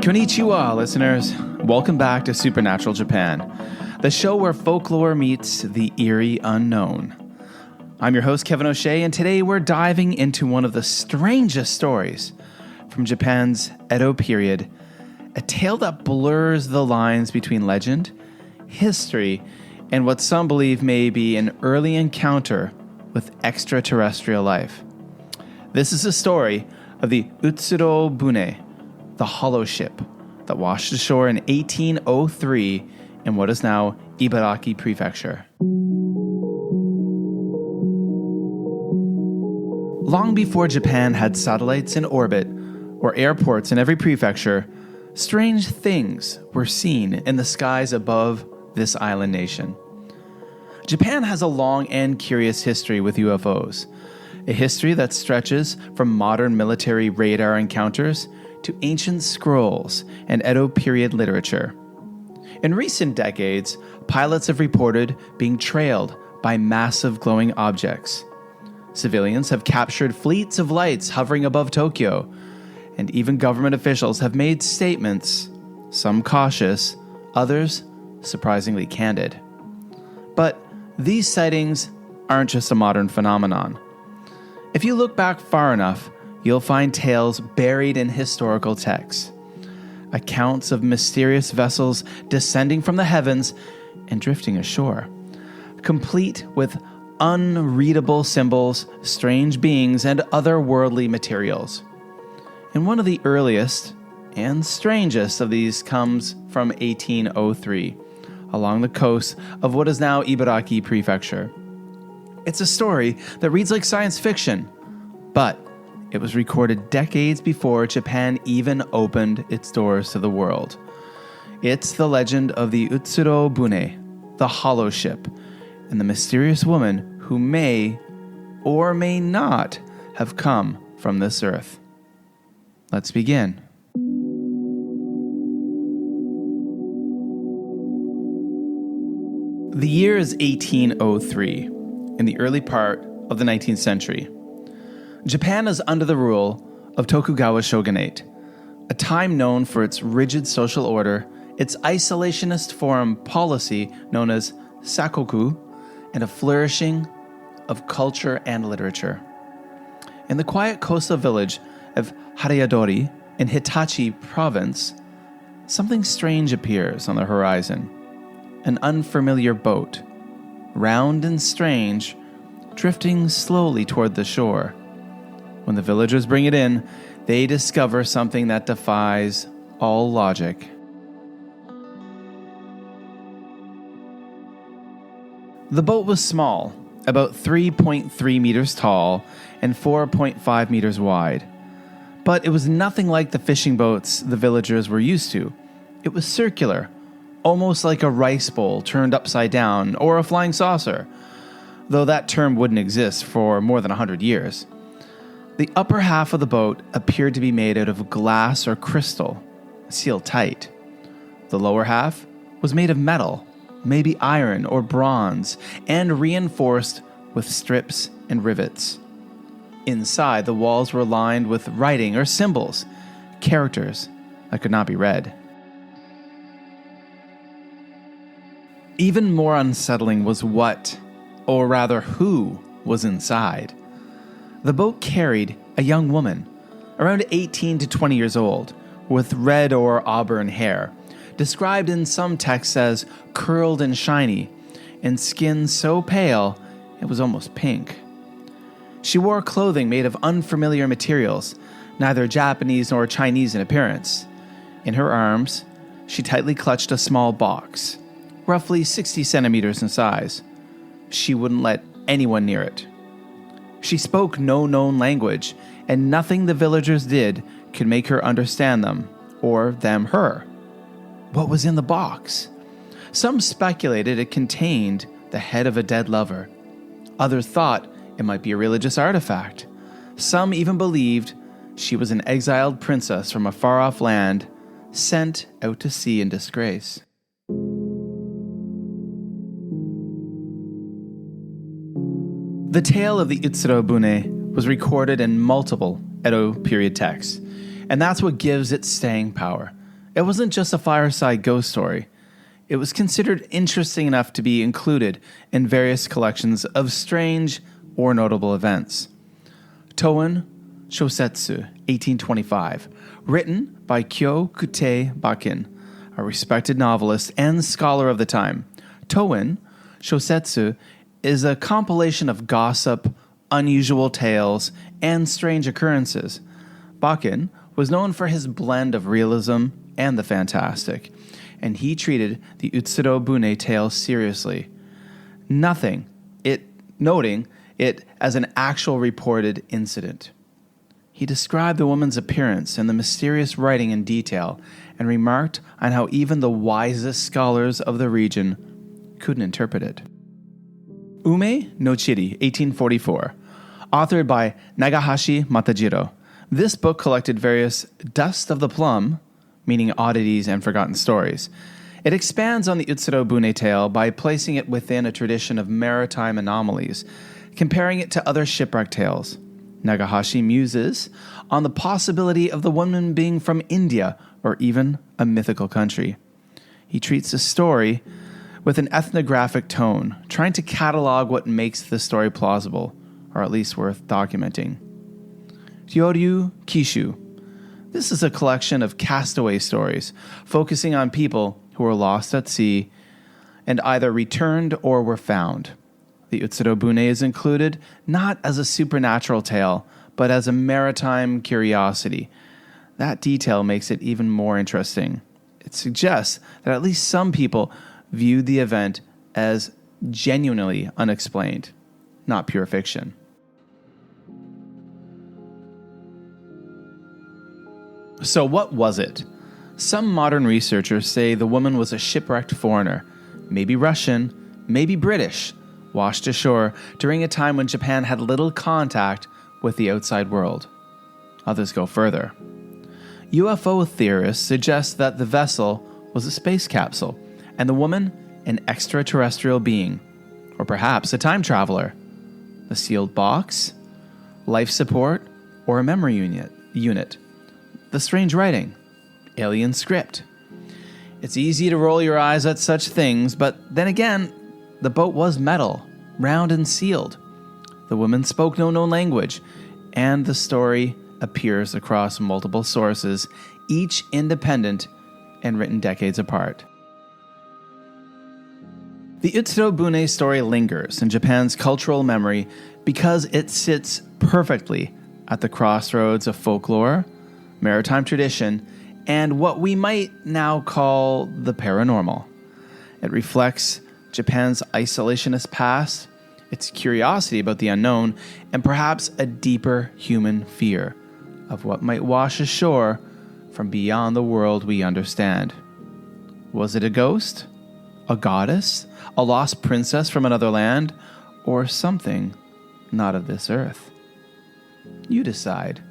Konnichiwa, listeners. Welcome back to Supernatural Japan, the show where folklore meets the eerie unknown. I'm your host, Kevin O'Shea, and today we're diving into one of the strangest stories from Japan's Edo period, a tale that blurs the lines between legend, history, and what some believe may be an early encounter with extraterrestrial life. This is a story of the Utsuro-bune, the Hollow Ship, that washed ashore in 1803 in what is now Ibaraki Prefecture. Long before Japan had satellites in orbit or airports in every prefecture, strange things were seen in the skies above this island nation. Japan has a long and curious history with UFOs, a history that stretches from modern military radar encounters to ancient scrolls and Edo-period literature. In recent decades, pilots have reported being trailed by massive glowing objects. Civilians have captured fleets of lights hovering above Tokyo, and even government officials have made statements, some cautious, others surprisingly candid. But these sightings aren't just a modern phenomenon. If you look back far enough, you'll find tales buried in historical texts. Accounts of mysterious vessels descending from the heavens and drifting ashore, complete with unreadable symbols, strange beings, and otherworldly materials. And one of the earliest and strangest of these comes from 1803, along the coast of what is now Ibaraki Prefecture. It's a story that reads like science fiction, but it was recorded decades before Japan even opened its doors to the world. It's the legend of the Utsuro-bune, the Hollow Ship, and the mysterious woman who may or may not have come from this earth. Let's begin. The year is 1803, in the early part of the 19th century. Japan is under the rule of Tokugawa shogunate, a time known for its rigid social order, its isolationist foreign policy known as sakoku, and a flourishing of culture and literature. In the quiet coastal village of Hariadori in Hitachi province, something strange appears on the horizon. An unfamiliar boat, round and strange, drifting slowly toward the shore. When the villagers bring it in, they discover something that defies all logic. The boat was small, about 3.3 meters tall and 4.5 meters wide. But it was nothing like the fishing boats the villagers were used to. It was circular, almost like a rice bowl turned upside down or a flying saucer, though that term wouldn't exist for more than 100 years. The upper half of the boat appeared to be made out of glass or crystal, sealed tight. The lower half was made of metal, maybe iron or bronze, and reinforced with strips and rivets. Inside, the walls were lined with writing or symbols, characters that could not be read. Even more unsettling was what, or rather who, was inside. The boat carried a young woman, around 18 to 20 years old, with red or auburn hair, described in some texts as curled and shiny, and skin so pale it was almost pink. She wore clothing made of unfamiliar materials, neither Japanese nor Chinese in appearance. In her arms, she tightly clutched a small box, roughly 60 centimeters in size. She wouldn't let anyone near it. She spoke no known language, and nothing the villagers did could make her understand them, or them her. What was in the box? Some speculated it contained the head of a dead lover. Others thought it might be a religious artifact. Some even believed she was an exiled princess from a far-off land, sent out to sea in disgrace. The tale of the Utsuro-bune was recorded in multiple Edo-period texts, and that's what gives it staying power. It wasn't just a fireside ghost story. It was considered interesting enough to be included in various collections of strange or notable events. Toen Shosetsu, 1825, written by Kyo-kutei Bakin, a respected novelist and scholar of the time. Toen Shosetsu is a compilation of gossip, unusual tales, and strange occurrences. Bakin was known for his blend of realism and the fantastic, and he treated the Utsuro Bune tale seriously, noting it as an actual reported incident. He described the woman's appearance and the mysterious writing in detail, and remarked on how even the wisest scholars of the region couldn't interpret it. Ume no Chiri, 1844, authored by Nagahashi Matajiro. This book collected various dust of the plum, meaning oddities and forgotten stories. It expands on the Utsuro Bune tale by placing it within a tradition of maritime anomalies, comparing it to other shipwreck tales. Nagahashi muses on the possibility of the woman being from India or even a mythical country. He treats the story with an ethnographic tone, trying to catalog what makes the story plausible, or at least worth documenting. Ryoryu Kishu. This is a collection of castaway stories, focusing on people who were lost at sea and either returned or were found. The Utsuro Bune is included not as a supernatural tale, but as a maritime curiosity. That detail makes it even more interesting. It suggests that at least some people viewed the event as genuinely unexplained, not pure fiction. So what was it? Some modern researchers say the woman was a shipwrecked foreigner, maybe Russian, maybe British, washed ashore during a time when Japan had little contact with the outside world. Others go further. UFO theorists suggest that the vessel was a space capsule, and the woman an extraterrestrial being, or perhaps a time traveler. A sealed box, life support, or a memory unit. The strange writing, alien script. It's easy to roll your eyes at such things, but then again, the boat was metal, round and sealed. The woman spoke no known language, and the story appears across multiple sources, each independent and written decades apart. The Utsuro Bune story lingers in Japan's cultural memory because it sits perfectly at the crossroads of folklore, maritime tradition, and what we might now call the paranormal. It reflects Japan's isolationist past, its curiosity about the unknown, and perhaps a deeper human fear of what might wash ashore from beyond the world we understand. Was it a ghost? A goddess? A lost princess from another land? Or something not of this earth? You decide.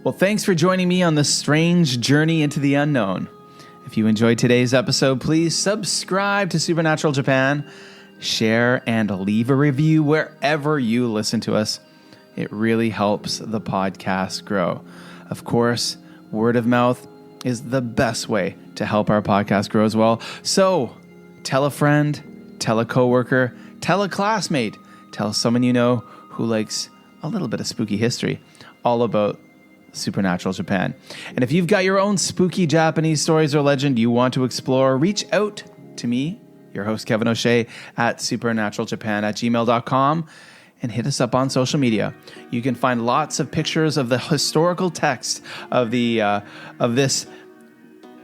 Well, thanks for joining me on this strange journey into the unknown. If you enjoyed today's episode, please subscribe to Supernatural Japan, share, and leave a review wherever you listen to us. It really helps the podcast grow. Of course, word of mouth is the best way to help our podcast grow as well. So tell a friend, tell a coworker, tell a classmate, tell someone you know who likes a little bit of spooky history, all about Supernatural Japan. And if you've got your own spooky Japanese stories or legend you want to explore, reach out to me, your host Kevin O'Shea, at supernaturaljapan@gmail.com, and hit us up on social media. You can find lots of pictures of the historical text of this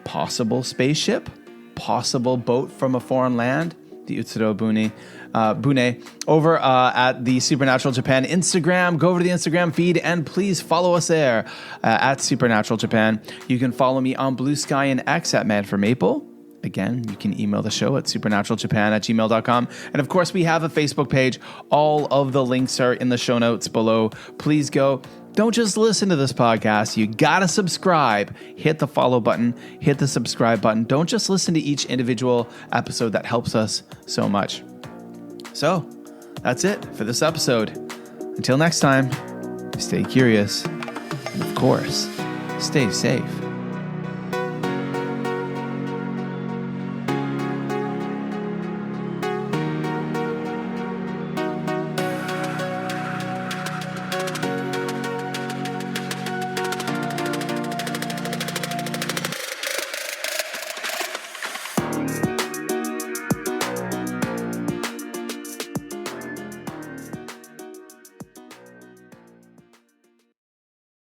possible spaceship, possible boat from a foreign land, the Utsuro Bune, over at the Supernatural Japan Instagram. Go over to the Instagram feed and please follow us there at Supernatural Japan. You can follow me on Blue Sky and X at Man for Maple. Again, you can email the show at supernaturaljapan@gmail.com. And of course, we have a Facebook page. All of the links are in the show notes below. Please go. Don't just listen to this podcast. You gotta subscribe. Hit the follow button. Hit the subscribe button. Don't just listen to each individual episode. That helps us so much. So, that's it for this episode. Until next time, stay curious. And of course, stay safe.